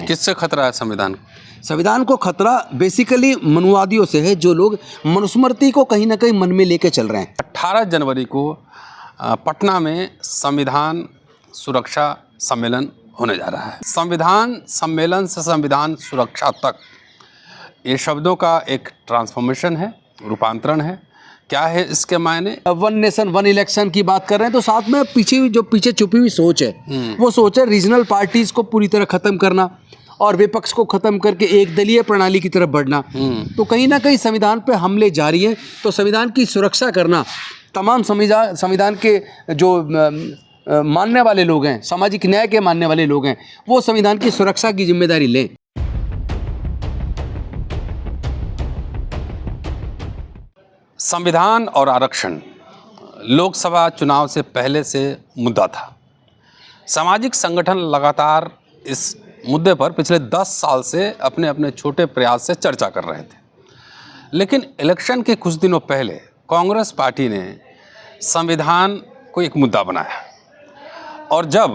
किससे खतरा है संविधान को? संविधान को खतरा बेसिकली मनुवादियों से है, जो लोग मनुस्मृति को कहीं ना कहीं मन में लेके चल रहे हैं। 18 जनवरी को पटना में संविधान सुरक्षा सम्मेलन होने जा रहा है। संविधान सम्मेलन से संविधान सुरक्षा तक, ये शब्दों का एक ट्रांसफॉर्मेशन है, रूपांतरण है। क्या है इसके मायने? वन नेशन वन इलेक्शन की बात कर रहे हैं, तो साथ में पीछे छुपी हुई सोच है, वो सोच है रीजनल पार्टीज को पूरी तरह खत्म करना और विपक्ष को खत्म करके एक दलीय प्रणाली की तरफ बढ़ना। तो कहीं ना कहीं संविधान पे हमले जारी हैं। तो संविधान की सुरक्षा करना तमाम संविधान के जो मानने वाले लोग हैं, सामाजिक न्याय के मानने वाले लोग हैं, वो संविधान की सुरक्षा की जिम्मेदारी लें। संविधान और आरक्षण लोकसभा चुनाव से पहले से मुद्दा था। सामाजिक संगठन लगातार इस मुद्दे पर पिछले 10 साल से अपने अपने छोटे प्रयास से चर्चा कर रहे थे, लेकिन इलेक्शन के कुछ दिनों पहले कांग्रेस पार्टी ने संविधान को एक मुद्दा बनाया। और जब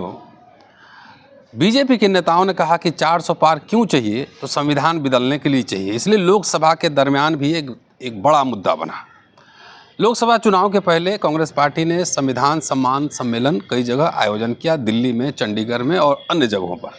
बीजेपी के नेताओं ने कहा कि 400 पार क्यों चाहिए, तो संविधान बदलने के लिए चाहिए, इसलिए लोकसभा के दरमियान भी एक बड़ा मुद्दा बना। लोकसभा चुनाव के पहले कांग्रेस पार्टी ने संविधान सम्मान सम्मेलन कई जगह आयोजन किया, दिल्ली में, चंडीगढ़ में और अन्य जगहों पर।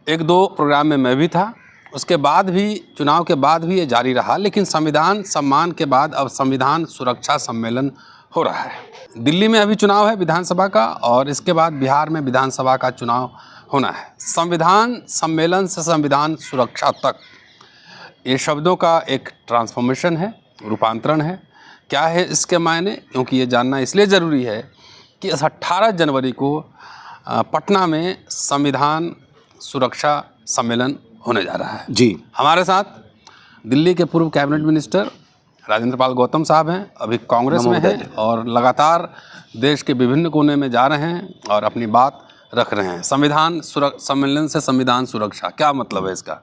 1-2 प्रोग्राम में मैं भी था। उसके बाद भी, चुनाव के बाद भी ये जारी रहा, लेकिन संविधान सम्मान के बाद अब संविधान सुरक्षा सम्मेलन हो रहा है। दिल्ली में अभी चुनाव है विधानसभा का, और इसके बाद बिहार में विधानसभा का चुनाव होना है। संविधान सम्मेलन से संविधान सुरक्षा तक, ये शब्दों का एक ट्रांसफॉर्मेशन है, रूपांतरण है। क्या है इसके मायने? क्योंकि ये जानना इसलिए ज़रूरी है कि 18 जनवरी को पटना में संविधान सुरक्षा सम्मेलन होने जा रहा है। जी, हमारे साथ दिल्ली के पूर्व कैबिनेट मिनिस्टर राजेंद्र पाल गौतम साहब हैं, अभी कांग्रेस में हैं और लगातार देश के विभिन्न कोने में जा रहे हैं और अपनी बात रख रहे हैं। संविधान सम्मेलन से संविधान सुरक्षा, क्या मतलब है इसका?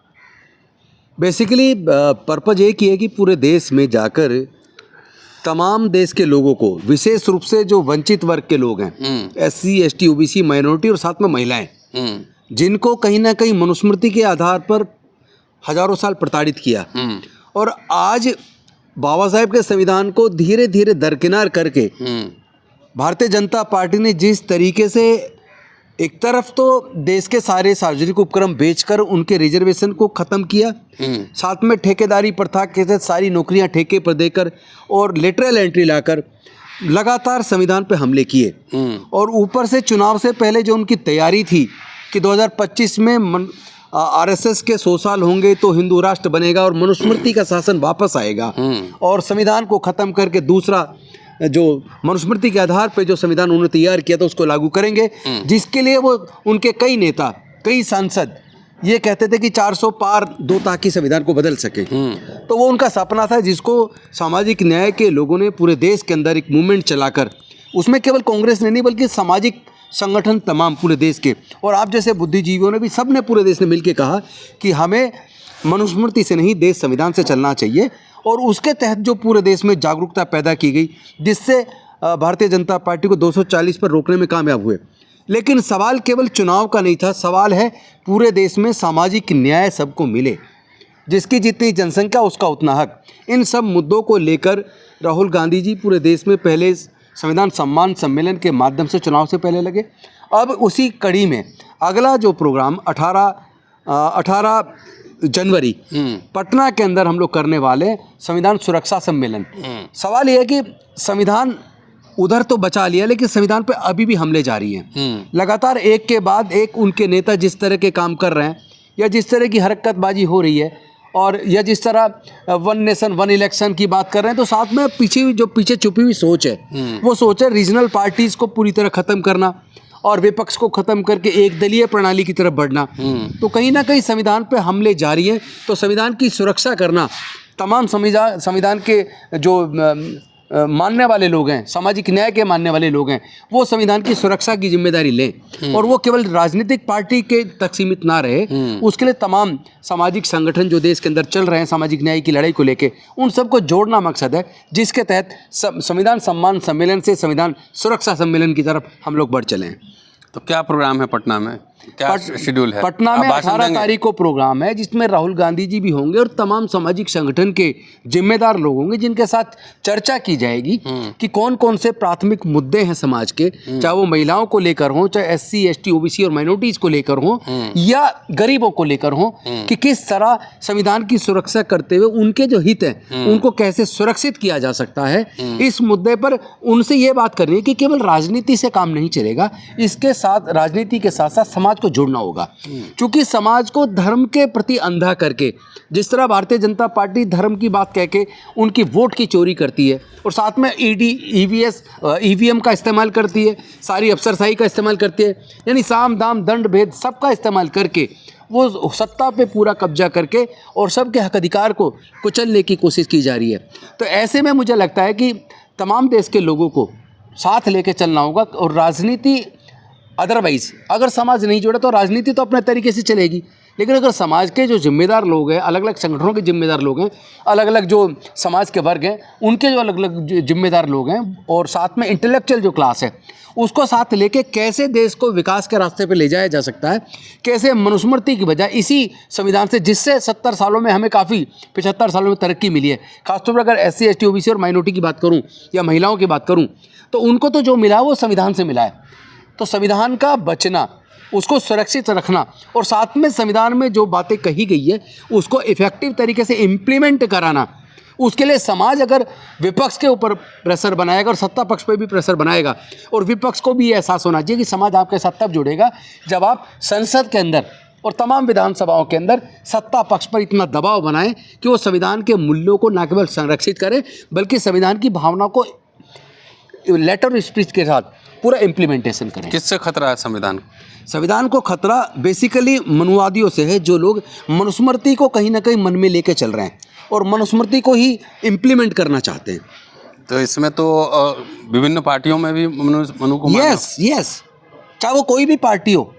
बेसिकली पर्पज एक ही है कि पूरे देश में जाकर तमाम देश के लोगों को, विशेष रूप से जो वंचित वर्ग के लोग हैं, SC, ST, OBC, माइनॉरिटी और साथ में महिलाएं, जिनको कहीं ना कहीं मनुस्मृति के आधार पर हजारों साल प्रताड़ित किया, और आज बाबा साहेब के संविधान को धीरे धीरे दरकिनार करके भारतीय जनता पार्टी ने जिस तरीके से एक तरफ तो देश के सारे सार्वजनिक उपक्रम बेचकर उनके रिजर्वेशन को ख़त्म किया, साथ में ठेकेदारी प्रथा के तहत सारी नौकरियां ठेके पर देकर और लेटरल एंट्री लाकर लगातार संविधान पर हमले किए, और ऊपर से चुनाव से पहले जो उनकी तैयारी थी कि 2025 में RSS के 100 साल होंगे तो हिंदू राष्ट्र बनेगा और मनुस्मृति का शासन वापस आएगा, और संविधान को ख़त्म करके दूसरा जो मनुस्मृति के आधार पर जो संविधान उन्होंने तैयार किया था उसको लागू करेंगे, जिसके लिए वो उनके कई नेता, कई सांसद ये कहते थे कि 400 पार दो ताकि संविधान को बदल सके। तो वो उनका सपना था, जिसको सामाजिक न्याय के लोगों ने पूरे देश के अंदर एक मूवमेंट चलाकर, उसमें केवल कांग्रेस ने नहीं बल्कि सामाजिक संगठन तमाम पूरे देश के, और आप जैसे बुद्धिजीवियों ने भी, सब ने पूरे देश ने मिलकर कहा कि हमें मनुस्मृति से नहीं, देश संविधान से चलना चाहिए। और उसके तहत जो पूरे देश में जागरूकता पैदा की गई, जिससे भारतीय जनता पार्टी को 240 पर रोकने में कामयाब हुए। लेकिन सवाल केवल चुनाव का नहीं था, सवाल है पूरे देश में सामाजिक न्याय सबको मिले, जिसकी जितनी जनसंख्या उसका उतना हक। इन सब मुद्दों को लेकर राहुल गांधी जी पूरे देश में पहले संविधान सम्मान सम्मेलन के माध्यम से चुनाव से पहले लगे। अब उसी कड़ी में अगला जो प्रोग्राम 18 जनवरी पटना के अंदर हम लोग करने वाले संविधान सुरक्षा सम्मेलन। सवाल यह है कि संविधान उधर तो बचा लिया, लेकिन संविधान पे अभी भी हमले जारी हैं। लगातार एक के बाद एक उनके नेता जिस तरह के काम कर रहे हैं, या जिस तरह की हरकतबाजी हो रही है, और या जिस तरह वन नेशन वन इलेक्शन की बात कर रहे हैं, तो साथ में पीछे छुपी हुई सोच है, वो सोच है रीजनल पार्टीज को पूरी तरह ख़त्म करना और विपक्ष को ख़त्म करके एक दलीय प्रणाली की तरफ बढ़ना। तो कहीं ना कहीं संविधान पे हमले जारी हैं। तो संविधान की सुरक्षा करना तमाम संविधान के जो मानने वाले लोग हैं, सामाजिक न्याय के मानने वाले लोग हैं, वो संविधान की सुरक्षा की जिम्मेदारी लें, और वो केवल राजनीतिक पार्टी के तक सीमित ना रहे। उसके लिए तमाम सामाजिक संगठन जो देश के अंदर चल रहे हैं सामाजिक न्याय की लड़ाई को लेके, उन सबको जोड़ना मकसद है, जिसके तहत संविधान सम्मान सम्मेलन से संविधान सुरक्षा सम्मेलन की तरफ हम लोग बढ़ चले हैं। तो क्या प्रोग्राम है पटना में? क्या शेड्यूल है? पटना में आप भाषण 18 देंगे? तारीख को प्रोग्राम है जिसमें राहुल गांधी जी भी होंगे और तमाम सामाजिक संगठन के जिम्मेदार लोग होंगे, जिनके साथ चर्चा की जाएगी कि कौन कौन से प्राथमिक मुद्दे हैं समाज के, चाहे वो महिलाओं को लेकर हों, चाहे SC ST OBC और माइनॉरिटीज को लेकर हों या गरीबों को लेकर हों, कि किस तरह संविधान की सुरक्षा करते हुए उनके जो हित हैं उनको कैसे सुरक्षित किया जा सकता है। इस मुद्दे पर उनसे ये बात करनी है कि केवल राजनीति से काम नहीं चलेगा, इसके साथ राजनीति के साथ साथ समाज को जोड़ना होगा। क्योंकि समाज को धर्म के प्रति अंधा करके, जिस तरह भारतीय जनता पार्टी धर्म की बात कह के उनकी वोट की चोरी करती है और साथ में ED EVS EVM का इस्तेमाल करती है, सारी अफसरशाही का इस्तेमाल करती है, यानी साम दाम दंड भेद सबका इस्तेमाल करके वो सत्ता पे पूरा कब्जा करके और सबके हक अधिकार को कुचलने की कोशिश की जा रही है। तो ऐसे में मुझे लगता है कि तमाम देश के लोगों को साथ लेके चलना होगा और राजनीति अदरवाइज अगर समाज नहीं जुड़ा तो राजनीति तो अपने तरीके से चलेगी, लेकिन अगर समाज के जो जिम्मेदार लोग हैं, अलग अलग संगठनों के जिम्मेदार लोग हैं, अलग अलग जो समाज के वर्ग हैं उनके जो अलग अलग जिम्मेदार लोग हैं और साथ में इंटेलेक्चुअल जो क्लास है उसको साथ लेके कैसे देश को विकास के रास्ते पे ले जाया जा सकता है, कैसे मनुस्मृति की बजाय इसी संविधान से, जिससे 70 सालों में हमें काफ़ी 75 सालों में तरक्की मिली है, खासतौर पर अगर SC ST OBC और माइनॉरिटी की बात करूं या महिलाओं की बात करूं तो उनको तो जो मिला वो संविधान से मिला है। तो संविधान का बचना, उसको सुरक्षित रखना और साथ में संविधान में जो बातें कही गई है उसको इफेक्टिव तरीके से इम्प्लीमेंट कराना, उसके लिए समाज अगर विपक्ष के ऊपर प्रेशर बनाएगा और सत्ता पक्ष पे भी प्रेशर बनाएगा, और विपक्ष को भी ये एहसास होना चाहिए कि समाज आपके साथ तब जुड़ेगा जब आप संसद के अंदर और तमाम विधानसभाओं के अंदर सत्ता पक्ष पर इतना दबाव बनाएं कि वो संविधान के मूल्यों को न केवल संरक्षित करें बल्कि संविधान की भावना को लेटर स्पीच के साथ पूरा इम्प्लीमेंटेशन करें। किससे खतरा है संविधान? संविधान को खतरा बेसिकली मनुवादियों से है, जो लोग मनुस्मृति को कहीं ना कहीं मन में लेके चल रहे हैं और मनुस्मृति को ही इम्प्लीमेंट करना चाहते हैं। तो इसमें तो विभिन्न पार्टियों में भी मनु को यस, चाहे वो कोई भी पार्टी हो,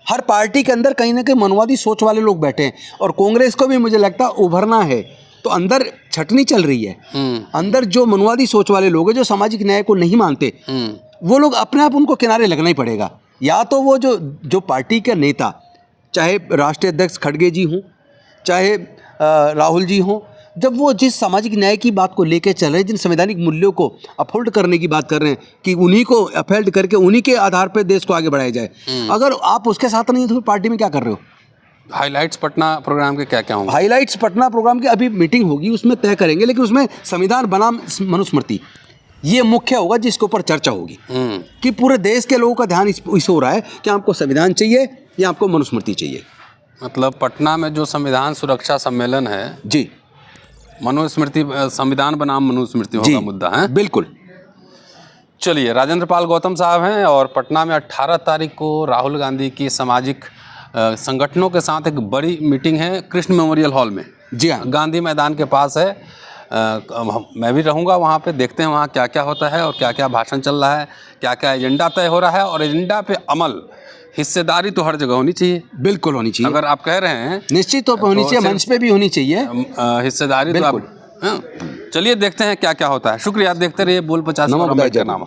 हर पार्टी के अंदर कहीं ना कहीं मनुवादी सोच वाले लोग बैठे हैं और कांग्रेस को भी मुझे लगता है उभरना है। तो अंदर छटनी चल रही है, अंदर जो मनुवादी सोच वाले लोग हैं जो सामाजिक न्याय को नहीं मानते, वो लोग अपने आप उनको किनारे लगना ही पड़ेगा। या तो वो जो पार्टी के नेता, चाहे राष्ट्रीय अध्यक्ष खड़गे जी हों, चाहे राहुल जी हों, जब वो जिस सामाजिक न्याय की बात को लेकर चल रहे हैं, जिन संवैधानिक मूल्यों को अपहोल्ड करने की बात कर रहे हैं कि उन्हीं को अपहोल्ड करके उन्हीं के आधार पर देश को आगे बढ़ाया जाए, अगर आप उसके साथ नहीं तो पार्टी में क्या कर रहे हो? हाइलाइट्स पटना प्रोग्राम के क्या क्या होंगे? हाइलाइट्स पटना प्रोग्राम की अभी मीटिंग होगी, उसमें तय करेंगे, लेकिन उसमें संविधान बनाम मनुस्मृति ये मुख्य होगा जिसके ऊपर चर्चा होगी कि पूरे देश के लोगों का ध्यान इस हो रहा है कि आपको संविधान चाहिए या आपको मनुस्मृति चाहिए। मतलब पटना में जो संविधान सुरक्षा सम्मेलन है जी, मनुस्मृति संविधान बनाम मनुस्मृति होगा मुद्दा है। बिल्कुल। चलिए, राजेंद्र पाल गौतम साहब हैं और पटना में 18 तारीख को राहुल गांधी की सामाजिक संगठनों के साथ एक बड़ी मीटिंग है कृष्ण मेमोरियल हॉल में। जी हाँ, गांधी मैदान के पास है। मैं भी रहूँगा वहाँ पे, देखते हैं वहाँ क्या क्या होता है और क्या क्या भाषण चल रहा है, क्या क्या एजेंडा तय हो रहा है और एजेंडा पे अमल, हिस्सेदारी तो हर जगह होनी चाहिए। बिल्कुल होनी चाहिए। अगर आप कह रहे हैं निश्चित तौर पर होनी चाहिए, मंच पे भी होनी चाहिए हिस्सेदारी, तो आप चलिए देखते हैं क्या क्या होता है। शुक्रिया, देखते रहिए बोल 50 नमो बुद्धाय। नामा।